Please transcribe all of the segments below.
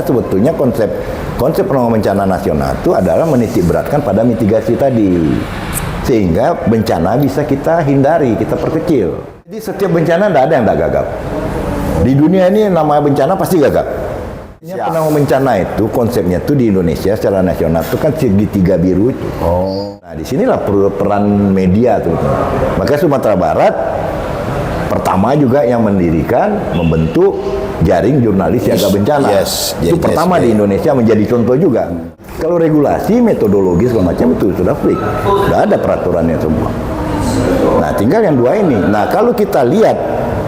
sebetulnya konsep penanggulangan bencana nasional itu adalah menitik beratkan pada mitigasi tadi, sehingga bencana bisa kita hindari, kita perkecil. Jadi setiap bencana tidak ada yang tidak gagap. Di dunia ini namanya bencana pasti gagap. Penanggulangan bencana itu konsepnya tuh di Indonesia secara nasional itu kan segitiga biru itu. Nah disinilah peran media tuh. Maka Sumatera Barat pertama juga yang mendirikan, membentuk jaring jurnalis siaga bencana. Itu pertama di Indonesia, menjadi contoh juga. Kalau regulasi, metodologi segala macam itu sudah fix, sudah ada peraturannya semua. Nah tinggal yang dua ini. Nah kalau kita lihat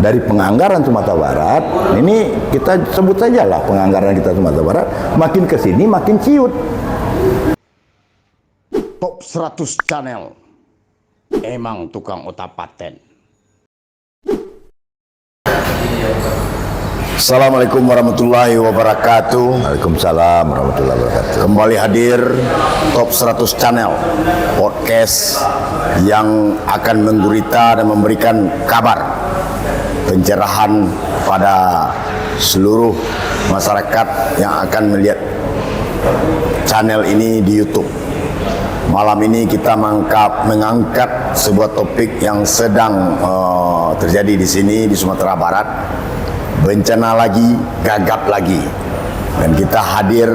dari penganggaran Sumatera Barat, ini kita sebut saja lah penganggaran kita Sumatera Barat, makin ke sini makin ciut. Top 100 channel emang tukang otak paten. Assalamualaikum warahmatullahi wabarakatuh. Waalaikumsalam warahmatullahi wabarakatuh. Kembali hadir Top 100 Channel, podcast yang akan menggurita dan memberikan kabar pencerahan pada seluruh masyarakat yang akan melihat channel ini di YouTube. Malam ini kita mengangkat sebuah topik yang sedang terjadi di sini di Sumatera Barat. Bencana lagi, gagap lagi. Dan kita hadir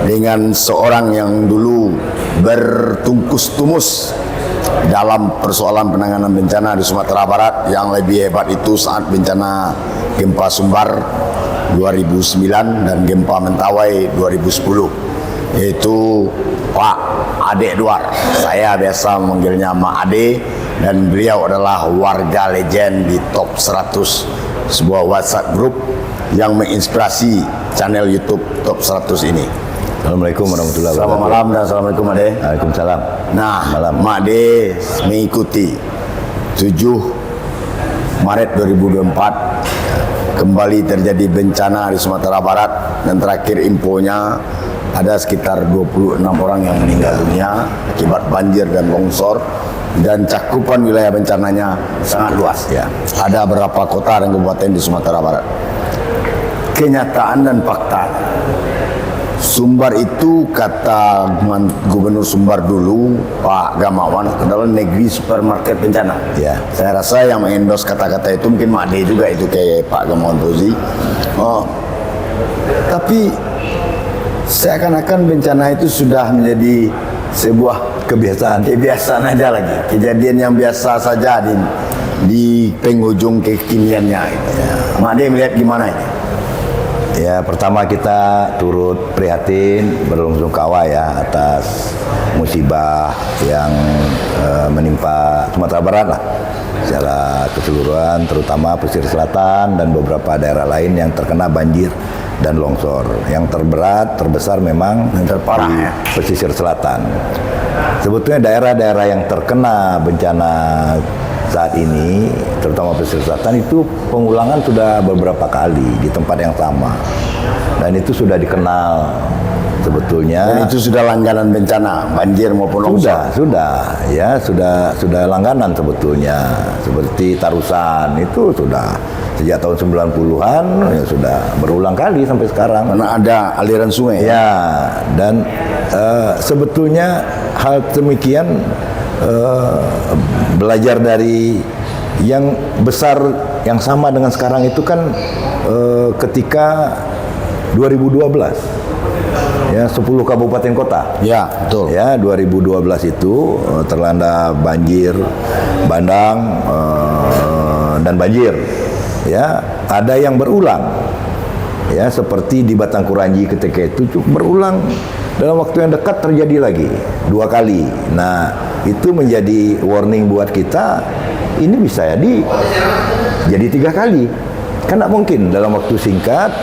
dengan seorang yang dulu bertungkus-tumus dalam persoalan penanganan bencana di Sumatera Barat. Yang lebih hebat itu saat bencana gempa Sumbar 2009 dan gempa Mentawai 2010, yaitu Pak Ade Edward. Saya biasa memanggilnya Mak Ade, dan beliau adalah warga legend di Top 100, sebuah WhatsApp group yang menginspirasi channel YouTube Top 100 ini. Assalamualaikum warahmatullahi wabarakatuh. Selamat malam dan assalamualaikum Ade. Waalaikumsalam. Nah, Mak Ade mengikuti 7 Maret 2024 kembali terjadi bencana di Sumatera Barat, dan terakhir infonya ada sekitar 26 orang yang meninggal dunia akibat banjir dan longsor, dan cakupan wilayah bencananya sangat luas. Ya. Ada berapa kota dan kabupaten di Sumatera Barat. Kenyataan dan fakta, Sumbar itu kata Gubernur Sumbar dulu, Pak Gamawan, adalah negeri supermarket bencana. Ya. Saya rasa yang mengendos kata-kata itu mungkin Mak Ade juga, itu kayak Pak Gamawan Fauzi. Tapi seakan-akan bencana itu sudah menjadi sebuah kebiasaan aja lagi, kejadian yang biasa saja di penghujung kekiniannya. Ya. Mak Ade melihat gimana ini? Ya, pertama kita turut prihatin, berbelasungkawa ya atas musibah yang menimpa Sumatera Barat lah secara keseluruhan, terutama pesisir selatan dan beberapa daerah lain yang terkena banjir dan longsor. Yang terbesar memang yang terparah di pesisir selatan. Sebetulnya daerah-daerah yang terkena bencana saat ini, terutama pesisir selatan, itu pengulangan sudah beberapa kali di tempat yang sama, dan itu sudah dikenal sebetulnya. Dan itu sudah langganan bencana, banjir maupun longsor. Sudah langganan sebetulnya. Seperti Tarusan itu sudah sejak tahun 90-an ya, sudah berulang kali sampai sekarang. Karena ada aliran sungai. Ya, dan sebetulnya hal demikian belajar dari yang besar yang sama dengan sekarang itu kan ketika 2012 ya 10 kabupaten kota. Ya, betul. Ya, 2012 itu terlanda banjir bandang dan banjir. Ya, ada yang berulang. Ya, seperti di Batangkuranji ketika itu cukup berulang, dalam waktu yang dekat terjadi lagi 2 kali. Nah, itu menjadi warning buat kita, ini bisa jadi 3 kali. Kan tidak mungkin dalam waktu singkat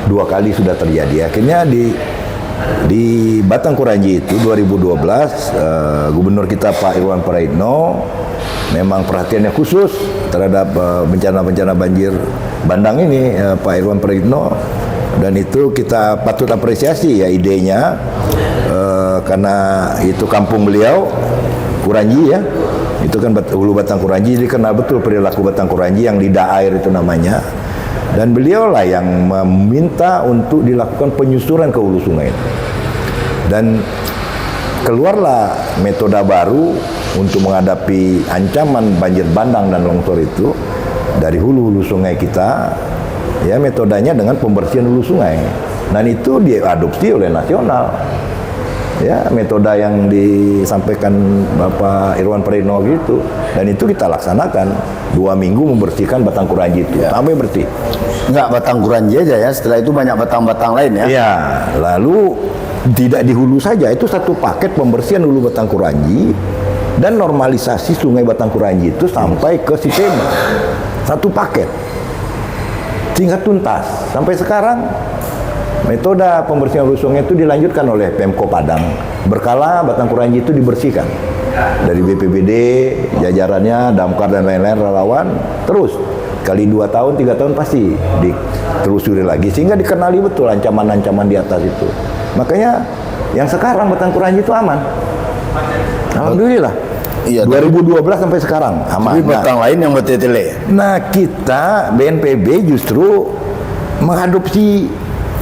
2 kali sudah terjadi. Akhirnya di Batangkuranji itu 2012 Gubernur kita Pak Irwan Prayitno memang perhatiannya khusus terhadap bencana-bencana banjir bandang ini, Pak Irwan Prayitno, dan itu kita patut apresiasi ya idenya, karena itu kampung beliau Kuranji ya, itu kan Hulu Batangkuranji, jadi kenal betul perilaku Batangkuranji yang lidah air itu namanya. Dan beliaulah yang meminta untuk dilakukan penyusuran ke hulu sungai. Dan keluarlah metode baru untuk menghadapi ancaman banjir bandang dan longsor itu dari hulu-hulu sungai kita, ya, metodenya dengan pembersihan hulu sungai. Dan itu diadopsi oleh nasional. Ya, metode yang disampaikan Bapak Irwan Prino gitu, dan itu kita laksanakan 2 minggu membersihkan Batang Kuranji itu sampai bersih. Enggak Batang Kuranji aja ya, setelah itu banyak batang-batang lain ya. Ya, lalu tidak di hulu saja, itu satu paket pembersihan hulu Batang Kuranji dan normalisasi sungai Batang Kuranji itu sampai ke Sitema, satu paket sehingga tuntas. Sampai sekarang metode pembersihan hulu sungai itu dilanjutkan oleh Pemko Padang. Berkala Batang Kuranji itu dibersihkan dari BPBD, jajarannya, damkar dan lain-lain relawan, terus kali 2 tahun, 3 tahun pasti ditelusuri lagi sehingga dikenali betul ancaman-ancaman di atas itu. Makanya yang sekarang Batang Kuranji itu aman. Alhamdulillah. Iya, 2012 sampai sekarang aman. Tapi batang lain yang betetele. Nah, kita BNPB justru mengadopsi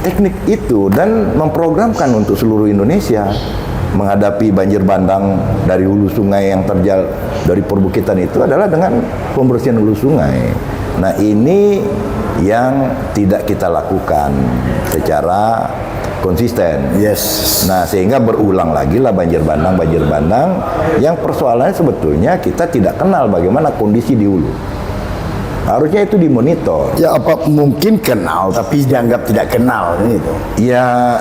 teknik itu dan memprogramkan untuk seluruh Indonesia menghadapi banjir bandang dari hulu sungai yang terjal dari perbukitan itu adalah dengan pembersihan hulu sungai. Nah, ini yang tidak kita lakukan secara konsisten. Yes. Nah, sehingga berulang lagi lah banjir bandang yang persoalannya sebetulnya kita tidak kenal bagaimana kondisi di hulu. Harusnya itu dimonitor. Ya apa mungkin kenal tapi dianggap tidak kenal gitu. Ya,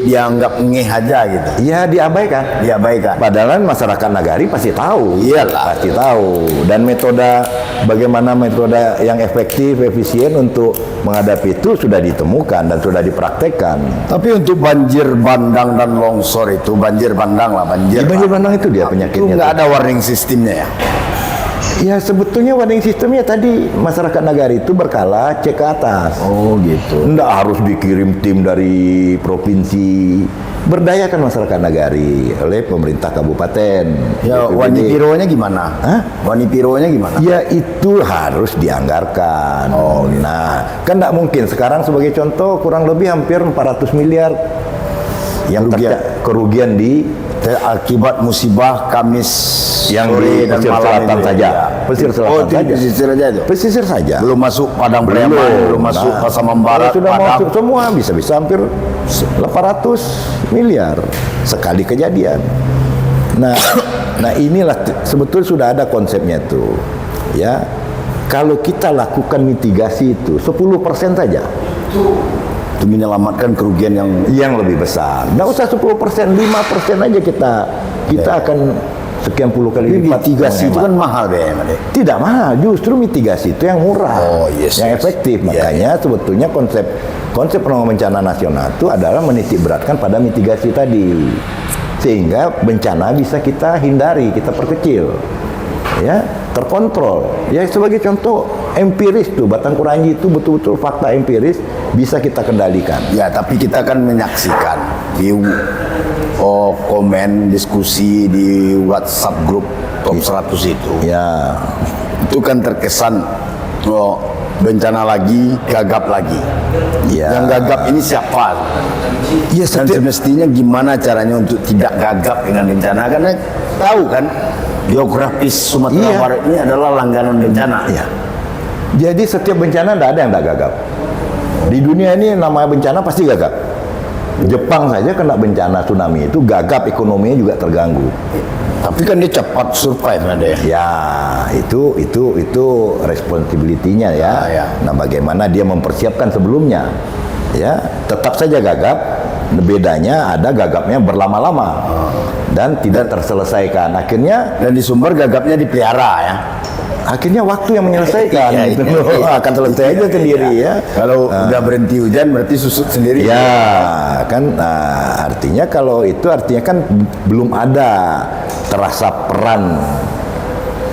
dianggap ngeh aja gitu. ya diabaikan. Diabaikan. Padahal masyarakat nagari pasti tahu. Iyalah. Pasti tahu. Dan metode bagaimana metode yang efektif, efisien untuk menghadapi itu sudah ditemukan dan sudah dipraktekkan. Tapi untuk banjir bandang dan longsor itu banjir bandang lah banjir. Banjir bandang itu dia Itu penyakitnya. nggak ada warning sistemnya ya. Ya, sebetulnya warning sistemnya tadi masyarakat nagari itu berkala cek ke atas. Oh gitu. Nggak harus dikirim tim dari provinsi. Berdayakan masyarakat nagari oleh pemerintah kabupaten. Ya BPBD. wani pironya gimana? Hah? Wani pironya gimana? Ya itu harus dianggarkan. Oh, gitu. Nah, kan nggak mungkin. Sekarang sebagai contoh kurang lebih hampir 400 miliar yang kerugian di akibat musibah Kamis yang sore di dan pesisir malam selatan itu, saja. ya. Pesisir selatan itu saja. pesisir saja itu. Pesisir saja. Belum masuk Padang Breman, belum masuk Nah, Pasaman Barat, sudah Padang. masuk semua, bisa hampir 800 miliar sekali kejadian. Nah inilah sebetulnya sudah ada konsepnya tuh. Ya. Kalau kita lakukan mitigasi itu 10% saja. Itu menyelamatkan kerugian yang lebih besar. Nggak usah 10%, 5% aja kita akan sekian puluh kali lipat. mitigasi itu kan mahal deh. Tidak mahal, justru mitigasi itu yang murah, Oh, yes, yang yes. efektif. Iya, Makanya sebetulnya konsep penanggulangan bencana nasional itu adalah menitik beratkan pada mitigasi tadi, sehingga bencana bisa kita hindari, kita perkecil, ya, terkontrol. Ya, sebagai contoh empiris tuh Batang Kuranji itu betul-betul fakta empiris bisa kita kendalikan. Ya, tapi kita kan menyaksikan di komen diskusi di WhatsApp grup top 100 itu. Ya, Itu kan terkesan bencana lagi, gagap lagi. ya. Yang gagap ini siapa? Ya, Dan semestinya gimana caranya untuk tidak gagap dengan bencana? Karena tahu kan geografis Sumatera Iya. Barat ini adalah langganan bencana. Ya. Jadi setiap bencana tidak ada yang tidak gagap. Di dunia ini namanya bencana pasti gagap. Jepang saja kena bencana tsunami itu gagap, ekonominya juga terganggu. Tapi kan dia cepat survive ada ya. Ya, itu responsibility-nya ya. Ya. Nah, bagaimana dia mempersiapkan sebelumnya. Ya, tetap saja gagap. Bedanya ada gagapnya berlama-lama dan tidak terselesaikan. Akhirnya Dan di Sumber gagapnya dipelihara ya. waktu yang menyelesaikan. Iya, gitu iya, loh. iya. Akan selesai aja sendiri ya. Kalau udah berhenti hujan berarti susut sendiri. Ya, kan artinya kalau itu artinya kan belum ada terasa peran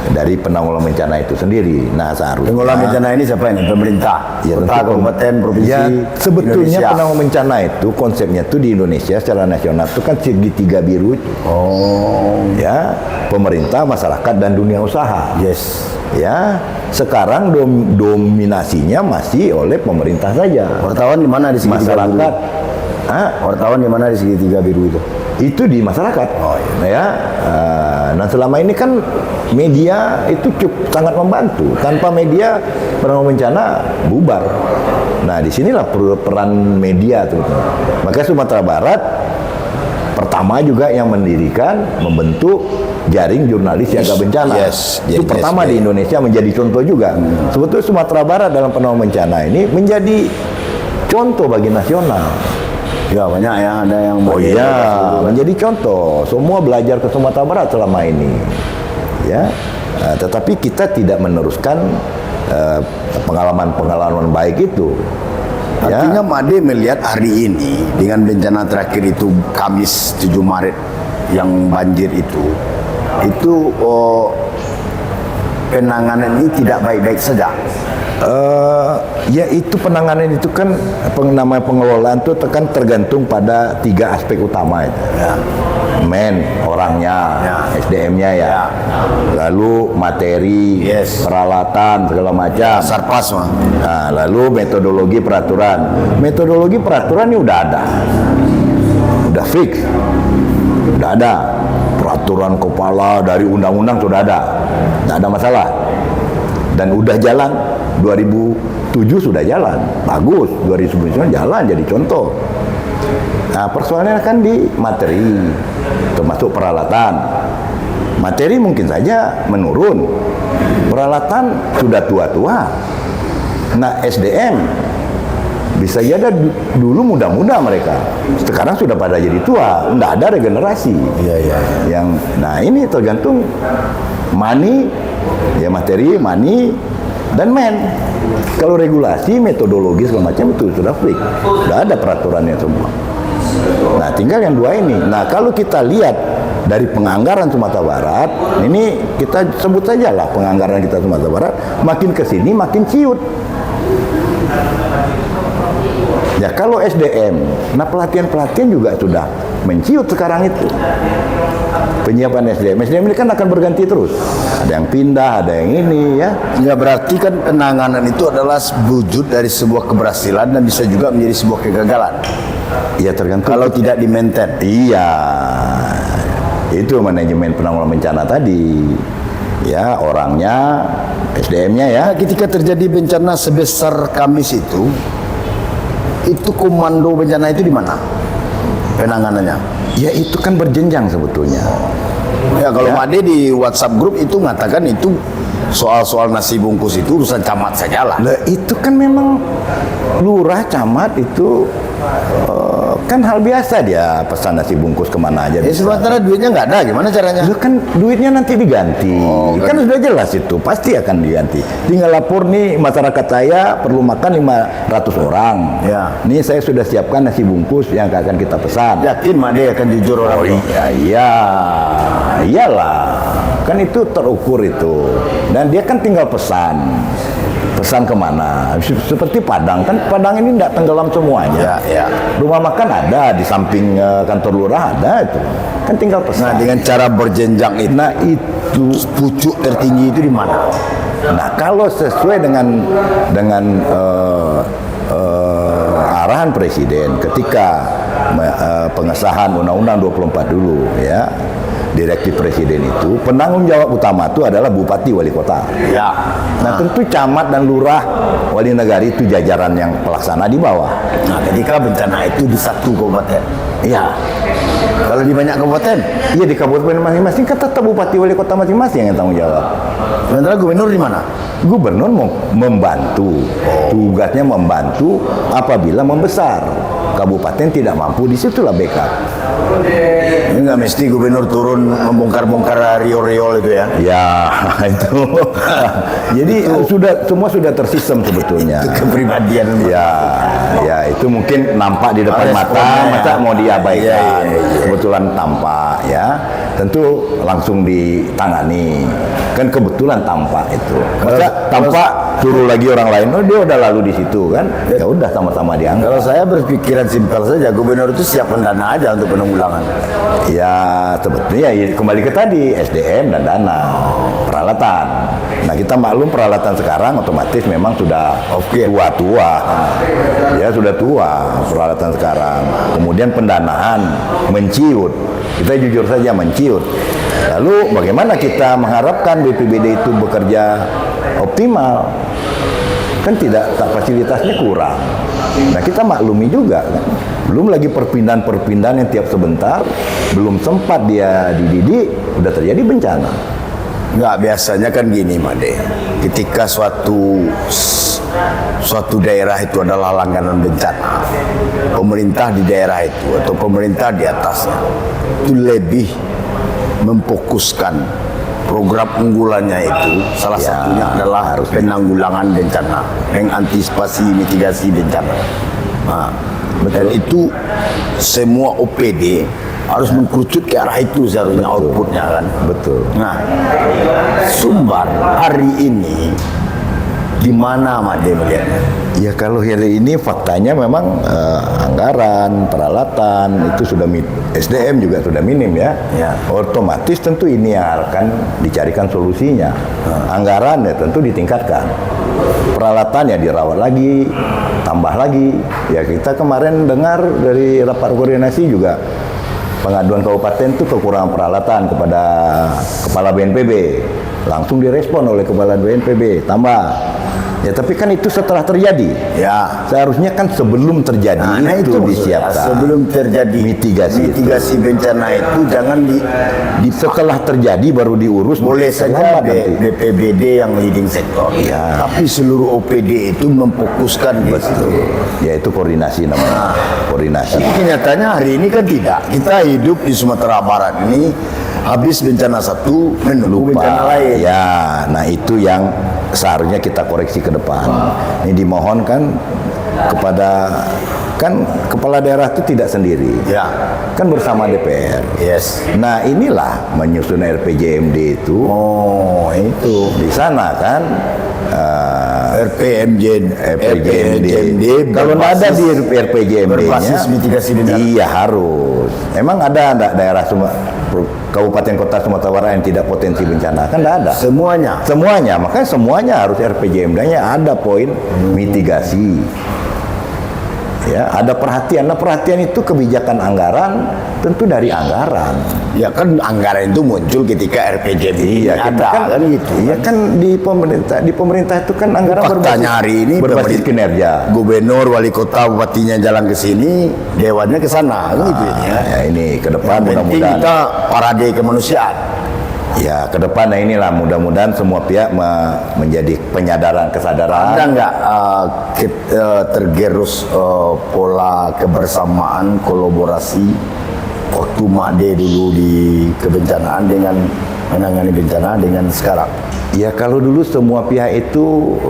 dari penanggulangan bencana itu sendiri. Nah, seharusnya Pengelola bencana ini siapa ini? Pemerintah, Ya, kota, tentu. kabupaten, provinsi, Ya, sebetulnya Indonesia. penanggulangan bencana itu konsepnya itu di Indonesia secara nasional itu kan segitiga biru, Oh, ya, pemerintah, masyarakat dan dunia usaha. yes. Ya, sekarang dominasinya masih oleh pemerintah saja. Wartawan di mana di segitiga biru? Masyarakat, Wartawan di mana di segitiga biru itu? itu di masyarakat. Oh, Ya, nah selama ini kan media itu sangat membantu. Tanpa media penanggulangan bencana bubar. Nah, disinilah peran media tuh. Makanya Sumatera Barat pertama juga yang membentuk jaring jurnalis siaga bencana. Yes, Itu yes, pertama yes. di Indonesia menjadi contoh juga. Sebetulnya Sumatera Barat dalam penanggulangan bencana ini menjadi contoh bagi nasional. Ya banyak ya, ada yang Oh iya, menjadi contoh. Semua belajar ke Sumatera Barat selama ini. Ya, tetapi kita tidak meneruskan pengalaman-pengalaman baik itu. Ya. Artinya Made melihat hari ini dengan bencana terakhir itu Kamis 7 Maret yang banjir itu penanganan ini tidak baik-baik saja. Ya itu penanganan itu kan namanya pengelolaan itu kan tergantung pada 3 aspek utama itu. Ya. Orangnya, Ya. SDM-nya ya. Ya. Lalu materi, Yes. peralatan segala macam. Sarpas mah. Nah, lalu metodologi peraturan. Metodologi peraturan ini udah ada. Udah fix. Udah ada. Peraturan kepala dari undang-undang sudah ada. Nggak ada masalah. Dan udah jalan. 2007 sudah jalan. Bagus. 2009 jalan jadi contoh. Nah, persoalannya kan di materi, termasuk peralatan. Materi mungkin saja menurun. Peralatan sudah tua-tua. Nah, SDM bisa jadi dulu muda-muda mereka. Sekarang sudah pada jadi tua, nggak ada regenerasi. Iya. Nah ini tergantung money, ya materi, money, dan Kalau regulasi, metodologi segala macam itu sudah fix, sudah ada peraturannya semua. Nah, tinggal yang 2 ini. Nah, kalau kita lihat dari penganggaran Sumatera Barat, ini kita sebut saja lah penganggaran kita Sumatera Barat, makin ke sini makin ciut. Ya kalau SDM, nah pelatihan-pelatihan juga sudah menciut sekarang itu. Penyiapan SDM ini kan akan berganti terus. Ada yang pindah, ada yang ini ya. Ya berarti kan penanganan itu adalah wujud dari sebuah keberhasilan dan bisa juga menjadi sebuah kegagalan. Ya tergantung. Kalau tidak di-maintain. Iya. Itu manajemen penanggulangan bencana tadi. Ya, orangnya, SDM-nya ya. Nah, ketika terjadi bencana sebesar Kamis itu komando bencana itu di mana penanganannya? Ya itu kan berjenjang sebetulnya. Ya kalau Ya. Made di WhatsApp grup itu mengatakan itu soal-soal nasi bungkus itu urusan camat saja lah. Lah itu kan memang lurah, camat itu kan hal biasa dia pesan nasi bungkus kemana aja. Ya bisa. sementara duitnya nggak ada, gimana caranya? Lu kan duitnya nanti diganti. kan. Kan sudah jelas itu, pasti akan diganti. Tinggal lapor nih masyarakat saya perlu makan 500 orang. Ya. Nih saya sudah siapkan nasi bungkus yang akan kita pesan. Yakin Made akan jujur orang itu? Iya, iyalah. Kan itu terukur itu. Dan dia kan tinggal pesan kemana. Seperti Padang, kan Padang ini tidak tenggelam semuanya. Ya. Rumah makan ada, di samping kantor lurah ada itu. Kan tinggal Nah pesan. dengan cara berjenjang itu, Nah itu, pucuk tertinggi itu di mana? nah kalau sesuai dengan arahan Presiden ketika pengesahan Undang-Undang 24 dulu ya, direktif Presiden itu penanggung jawab utama itu adalah Bupati Wali Kota. Ya. Nah tentu camat dan lurah wali negari itu jajaran yang pelaksana di bawah. Nah ketika bencana itu di satu kabupaten, Iya, kalau di banyak kabupaten, iya di kabupaten masing-masing kan tetap bupati wali kota masing-masing yang tanggung jawab. sementara gubernur di mana? Gubernur mau membantu, tugasnya membantu apabila membesar. Kabupaten tidak mampu, disitulah backup. Ini nggak mesti gubernur turun membongkar-bongkar rio-rio itu ya? Ya itu, jadi semua sudah tersistem sebetulnya. Itu kepribadian. Ya, Ya itu mungkin nampak di depan mata, masa mau diabaikan. Kebetulan tampak ya, tentu langsung ditangani. Kan kebetulan tampak itu. Masa tampak suruh lagi orang lain, oh dia udah lalu di situ kan? Ya udah sama-sama diangkat. Kalau saya berpikiran simpel saja, gubernur itu siap dana aja untuk penanggulangan. Ya sebetulnya ya, kembali ke tadi SDM dan dana, peralatan. Nah kita maklum peralatan sekarang otomatis memang sudah tua-tua, ya sudah tua peralatan sekarang. Kemudian pendanaan menciut, kita jujur saja menciut. Lalu bagaimana kita mengharapkan BPBD itu bekerja optimal? Kan tidak, fasilitasnya kurang. Nah kita maklumi juga kan. Belum lagi perpindahan-perpindahan yang tiap sebentar, belum sempat dia dididik, udah terjadi bencana. Enggak, biasanya kan gini Made, ketika suatu daerah itu adalah langganan bencana, pemerintah di daerah itu atau pemerintah di atasnya itu lebih memfokuskan program unggulannya itu, salah satunya adalah penanggulangan bencana, mengantisipasi mitigasi bencana. Nah, dan itu semua OPD harus mengkerucut ke arah itu seharusnya outputnya kan. Betul. Nah, Sumbar hari ini di mana Made melihatnya? Ya kalau hari ini faktanya memang anggaran, peralatan itu sudah SDM juga sudah minim ya. Otomatis tentu ini yang akan dicarikan solusinya. Anggaran ya tentu ditingkatkan. Peralatan ya dirawat lagi, tambah lagi. Ya kita kemarin dengar dari rapat koordinasi juga pengaduan kabupaten itu kekurangan peralatan kepada kepala BNPB. Langsung direspon oleh kepala BNPB, tambah. Ya tapi kan itu setelah terjadi. Ya, seharusnya kan sebelum terjadi itu disiapkan. Sebelum terjadi mitigasi bencana itu jangan setelah terjadi baru diurus. Boleh saja BPBD yang leading sektor. Ya. Tapi seluruh OPD itu memfokuskan betul. Yaitu koordinasi namanya. Koordinasi. Tapi kenyataannya hari ini kan tidak. Kita hidup di Sumatera Barat ini habis bencana satu menunggu bencana lain. Ya, nah itu yang seharusnya kita koreksi ke depan. Ini dimohonkan kepada kan kepala daerah itu tidak sendiri. Ya. Kan bersama DPR. Yes. Nah, inilah menyusun RPJMD itu. Oh, itu di sana kan RPJMD kalau nggak ada di RPJMD-nya berbasis mitigasi bencana. Iya harus. Emang ada daerah Kabupaten Kota Sumatera Barat yang tidak potensi bencana? Kan nggak ada. Semuanya, makanya semuanya harus RPJMD-nya ada poin mitigasi. Ya, ada perhatian. Nah, perhatian itu kebijakan anggaran tentu dari anggaran. Ya kan anggaran itu muncul ketika RPJMD ada kan gitu. Iya kan di pemerintah itu kan anggaran berbasis kinerja. Gubernur, wali kota, bupatinya jalan ke sini, dewannya ke sana gitu ya. Ya ini ke depan mudah-mudahan kita parade kemanusiaan. Ya ke depan inilah mudah-mudahan semua pihak menjadi kesadaran. Ada nggak tergerus pola kebersamaan kolaborasi waktu Made dulu di kebencanaan dengan menangani bencana dengan sekarang? Ya kalau dulu semua pihak itu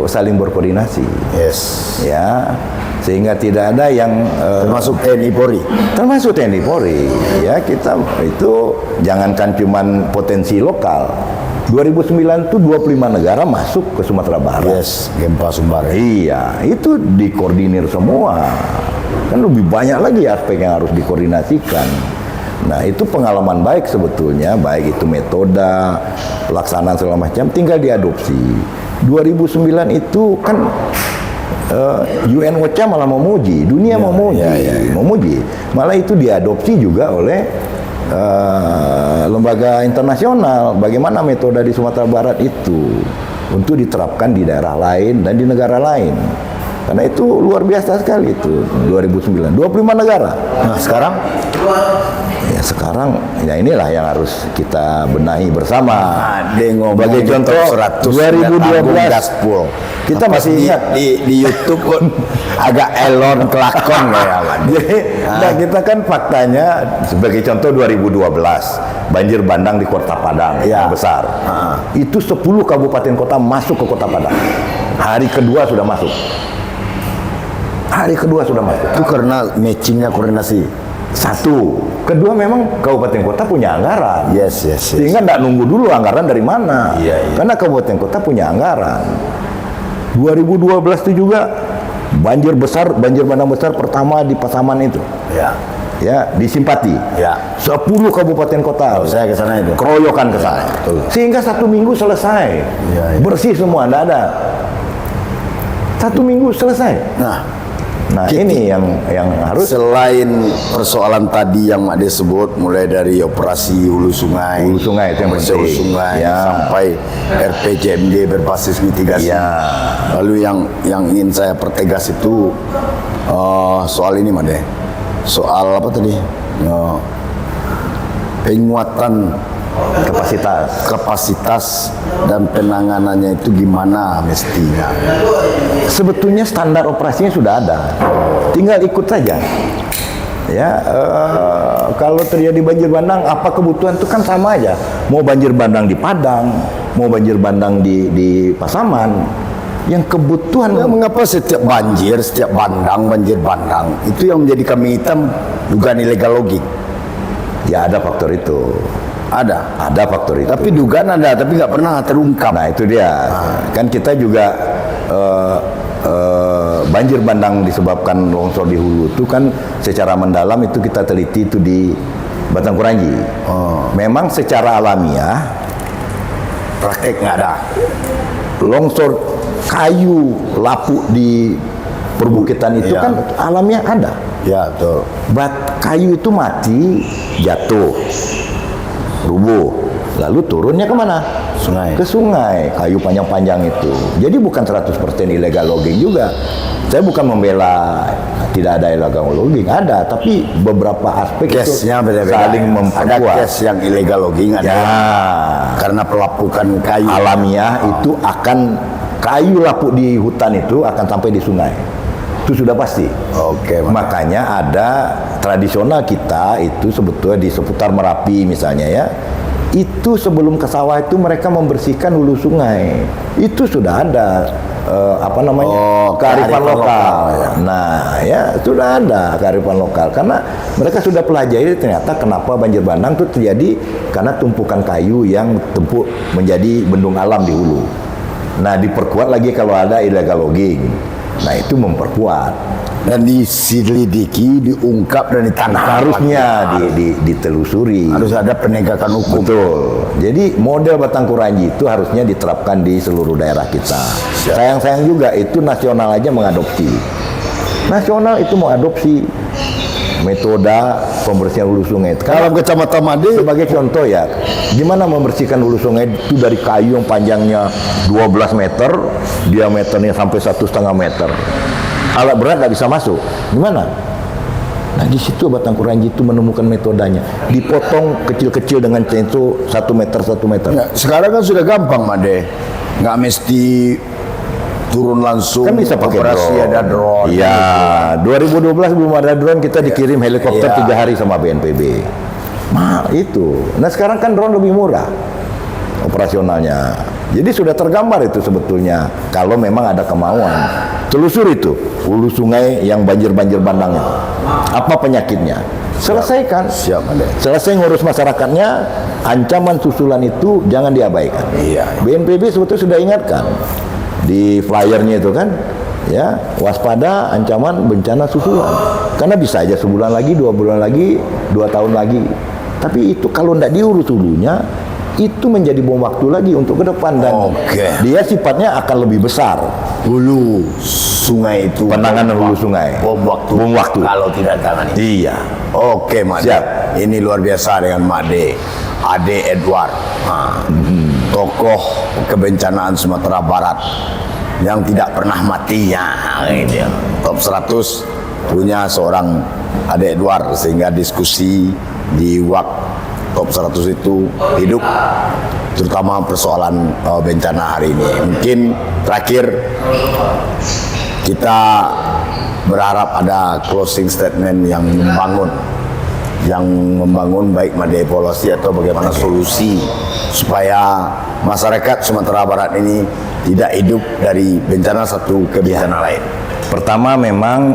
saling berkoordinasi. Yes. Ya. Sehingga tidak ada yang termasuk TNI Polri. Termasuk TNI Polri. Ya kita itu jangankan cuman potensi lokal. 2009 itu 25 negara masuk ke Sumatera Barat. Yes, gempa Sumbar. Iya, itu dikoordinir semua. Kan lebih banyak lagi aspek yang harus dikoordinasikan. Nah, itu pengalaman baik sebetulnya, baik itu metode, pelaksanaan segala macam tinggal diadopsi. 2009 itu kan UN OCHA malah memuji, dunia memuji. Malah itu diadopsi juga oleh lembaga internasional. Bagaimana metode di Sumatera Barat itu untuk diterapkan di daerah lain dan di negara lain. Karena itu luar biasa sekali itu 2009, 25 negara. Nah, sekarang? Ya sekarang ya inilah yang harus kita benahi bersama. Sebagai contoh 2012 kita masih ingat di YouTube pun agak elon kelakon ya. Jadi nah kita kan faktanya sebagai contoh 2012 banjir bandang di Kota Padang yang besar. Itu 10 kabupaten kota masuk ke Kota Padang. Hari kedua sudah masuk. Hari kedua sudah masuk. Itu karena matchingnya koordinasi. Satu, kedua memang kabupaten kota punya anggaran. Yes. Sehingga tidak nunggu dulu anggaran dari mana. Iya. Karena kabupaten kota punya anggaran. 2012 itu juga banjir bandang besar pertama di Pasaman itu. Ya. Ya, di Simpati. Ya. 10 kabupaten kota. Saya ke sana itu. Keroyokan ke sana. Sehingga 1 minggu selesai. Iya. Bersih semua, tidak ada. 1 minggu selesai. Nah, ini yang harus. Selain persoalan tadi yang Ade sebut, mulai dari operasi hulu sungai, Hulu sungai itu yang operasi penting. hulu sungai Ya. sampai RPJMD berbasis mitigasi. Ya. Lalu yang ingin saya pertegas itu soal ini, Made. Soal apa tadi? Penguatan kapasitas dan penanganannya itu gimana mestinya. Sebetulnya standar operasinya sudah ada, tinggal ikut saja. Ya, kalau terjadi banjir bandang, apa kebutuhan itu kan sama aja. Mau banjir bandang di Padang, mau banjir bandang di Pasaman, yang kebutuhan. Mengapa setiap banjir bandang itu yang menjadi kambing hitam dugaan illegal logging? Ya ada faktor itu. Ada faktor itu. Tapi dugaan ada, tapi nggak pernah terungkap. Nah itu dia. Kan kita juga banjir bandang disebabkan longsor di hulu itu kan secara mendalam itu kita teliti itu di Batang Kuranji. Memang secara alamiah Praktek nggak ada. longsor kayu lapuk di perbukitan itu Iya. kan alamiah ada. Ya, betul. Kayu itu mati, jatuh, rubuh, lalu turunnya kemana? Sungai. Ke sungai, kayu panjang-panjang itu. Jadi bukan 100% illegal logging juga. Saya bukan membela tidak ada illegal logging, ada, tapi beberapa aspek Case-nya itu beda-beda. saling Ada memperkuat. case yang illegal logging, ada Ya, karena pelapukan kayu. alamiah itu akan kayu lapuk di hutan itu akan sampai di sungai. Itu sudah pasti. Oke, Makanya ada tradisional kita itu sebetulnya di seputar Merapi misalnya ya. Itu sebelum ke sawah itu mereka membersihkan hulu sungai. Itu sudah ada kearifan lokal. Nah, ya sudah ada kearifan lokal karena mereka sudah pelajari ternyata kenapa banjir bandang itu terjadi karena tumpukan kayu yang tempuk menjadi bendung alam di hulu. Nah, diperkuat lagi kalau ada illegal logging. Nah, itu memperkuat. Dan diselidiki, diungkap dan ditangkap. Harusnya ditelusuri. Harus ada penegakan hukum. Betul. Jadi model Batang Kuranji itu harusnya diterapkan di seluruh daerah kita. Sayang-sayang juga itu nasional aja mengadopsi. Nasional itu mau adopsi metode pembersihan hulu sungai. Dalam Kecamatan Made, Sebagai contoh ya, gimana membersihkan hulu sungai itu dari kayu yang panjangnya 12 meter, diameternya sampai 1,5 meter. Alat berat nggak bisa masuk. Gimana? Nah di situ Batang Kuranji itu menemukan metodenya. Dipotong kecil-kecil dengan chainsaw 1 meter 1 meter. ya, sekarang kan sudah gampang, Made. Nggak mesti turun langsung. Kan bisa pakai operasi drone. ada drone. Iya, 2012 belum ada drone, kita dikirim helikopter Iya. 3 hari sama BNPB. Itu. Nah sekarang kan drone lebih murah operasionalnya. Jadi sudah tergambar itu sebetulnya kalau memang ada kemauan. Telusur itu hulu sungai yang banjir-banjir bandang itu. Apa penyakitnya? Selesaikan. Siap, Made. Selesai ngurus masyarakatnya, ancaman susulan itu jangan diabaikan. Iya. BNPB sebetulnya sudah ingatkan di flyernya itu kan, ya waspada ancaman bencana susulan. Karena bisa aja sebulan lagi, 2 bulan lagi, 2 tahun lagi. Tapi itu kalau tidak diurus dulunya, itu menjadi bom waktu lagi untuk ke depan dan Oke. dia sifatnya akan lebih besar. Hulu sungai itu. Penanganan hulu sungai. Bom waktu. Bom waktu. Kalau tidak tangani. Iya. Oke, Made. Siap. Ini luar biasa dengan Made. Ade Edward. Tokoh kebencanaan Sumatera Barat yang tidak pernah mati ya. Gitu. Top 100 punya seorang Ade Edward sehingga diskusi di WAK Top 100 itu hidup, terutama persoalan bencana hari ini. Mungkin terakhir kita berharap ada closing statement yang membangun baik Made evaluasi atau bagaimana solusi supaya masyarakat Sumatera Barat ini tidak hidup dari bencana satu ke bencana lain. Pertama memang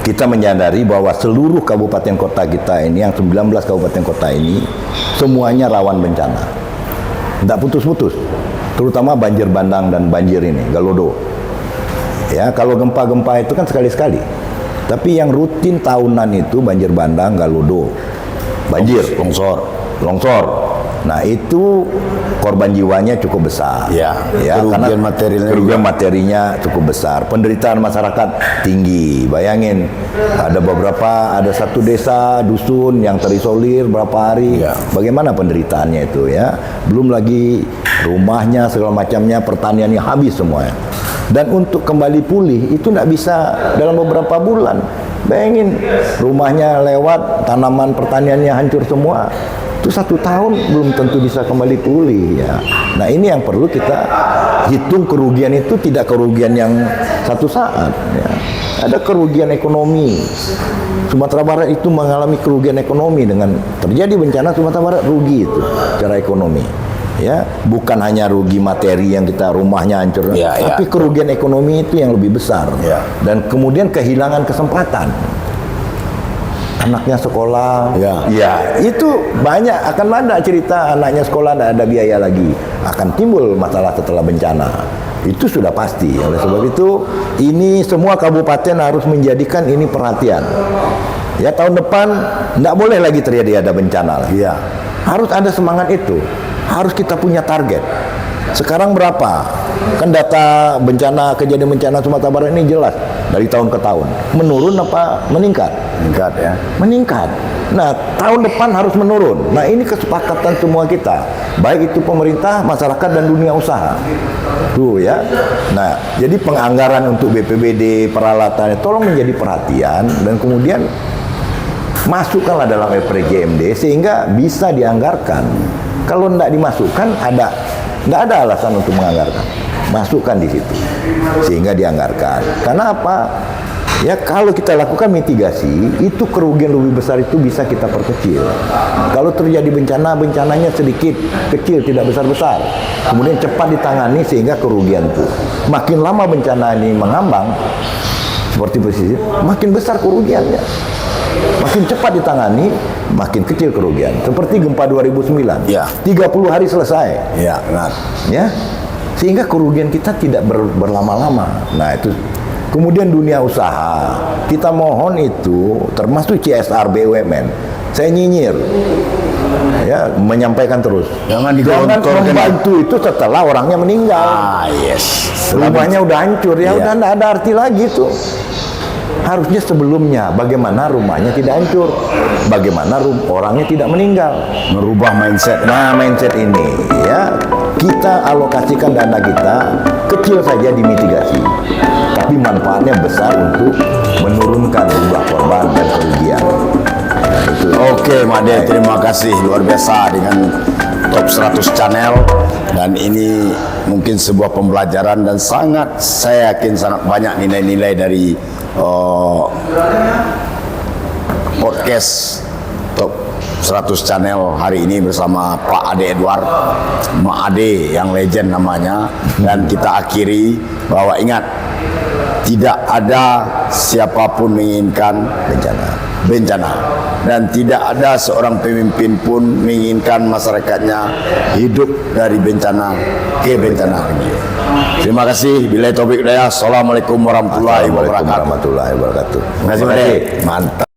kita menyadari bahwa seluruh kabupaten kota kita ini, yang 19 kabupaten kota ini, semuanya rawan bencana. Tidak putus-putus, terutama banjir bandang dan banjir ini, Galodo. Ya, kalau gempa-gempa itu kan sekali-sekali. Tapi yang rutin tahunan itu banjir bandang, Galodo, banjir, longsor. Nah, itu korban jiwanya cukup besar. Ya, kerugian kerugian materinya cukup besar. Penderitaan masyarakat tinggi. Bayangin, ada satu desa, dusun yang terisolir berapa hari. Ya. Bagaimana penderitaannya itu ya? Belum lagi rumahnya segala macamnya, pertaniannya habis semuanya. Dan untuk kembali pulih itu tidak bisa dalam beberapa bulan. Bayangin, rumahnya lewat, tanaman pertaniannya hancur semua. Itu 1 tahun belum tentu bisa kembali pulih ya. Nah, ini yang perlu kita hitung. Kerugian itu tidak kerugian yang satu saat ya. Ada kerugian ekonomi. Sumatera Barat itu mengalami kerugian ekonomi dengan terjadi bencana. Sumatera Barat rugi itu secara ekonomi ya, bukan hanya rugi materi yang kita rumahnya hancur tapi kerugian ekonomi itu yang lebih besar dan kemudian kehilangan kesempatan. Anaknya sekolah, ya itu banyak, akan ada cerita anaknya sekolah tidak ada biaya lagi, akan timbul masalah setelah bencana. Itu sudah pasti. Oleh sebab itu, ini semua kabupaten harus menjadikan ini perhatian. Ya, tahun depan tidak boleh lagi terjadi ada bencana lagi. Ya, harus ada semangat itu. Harus kita punya target. Sekarang berapa? Kan data bencana, kejadian bencana Sumatera Barat ini jelas dari tahun ke tahun. Menurun apa meningkat? Meningkat ya. Meningkat. Nah, tahun depan harus menurun. Nah, ini kesepakatan semua kita. Baik itu pemerintah, masyarakat, dan dunia usaha. Tuh ya. Nah, jadi penganggaran untuk BPBD, peralatannya tolong menjadi perhatian dan kemudian masukkanlah dalam RPJMD sehingga bisa dianggarkan. Kalau tidak dimasukkan, nggak ada alasan untuk menganggarkan. Masukkan di situ sehingga dianggarkan. Karena apa? Ya, kalau kita lakukan mitigasi, itu kerugian lebih besar itu bisa kita perkecil. Kalau terjadi bencana, bencananya sedikit, kecil, tidak besar-besar. Kemudian cepat ditangani sehingga kerugian itu. Makin lama bencana ini mengambang, seperti pesisir, makin besar kerugiannya. Makin cepat ditangani, makin kecil kerugian. Seperti gempa 2009, 30 hari selesai. Ya, sehingga kerugian kita tidak berlama-lama. Nah, itu. Kemudian dunia usaha, kita mohon itu, termasuk CSR BUMN. Saya nyinyir, ya, menyampaikan terus. Jangan membantu itu setelah orangnya meninggal. Rumahnya udah hancur, ya udah tidak ada arti lagi tuh. Harusnya sebelumnya, bagaimana rumahnya tidak hancur, bagaimana orangnya tidak meninggal, merubah mindset. Nah, mindset ini, ya, kita alokasikan dana kita kecil saja dimitigasi, tapi manfaatnya besar untuk menurunkan jumlah korban dan kerugian. Nah, itu. Oke, Made, terima kasih luar biasa dengan Top 100 Channel, dan ini mungkin sebuah pembelajaran dan saya yakin sangat banyak nilai-nilai dari podcast Top 100 Channel hari ini bersama Pak Ade Edward, Mak Ade yang legend namanya. Dan kita akhiri bahwa ingat, tidak ada siapapun menginginkan bencana dan tidak ada seorang pemimpin pun menginginkan masyarakatnya hidup dari bencana ke bencana lagi. Terima kasih. Billahi taufiq hidayah. Assalamualaikum warahmatullahi wabarakatuh. Terima kasih, Mantap.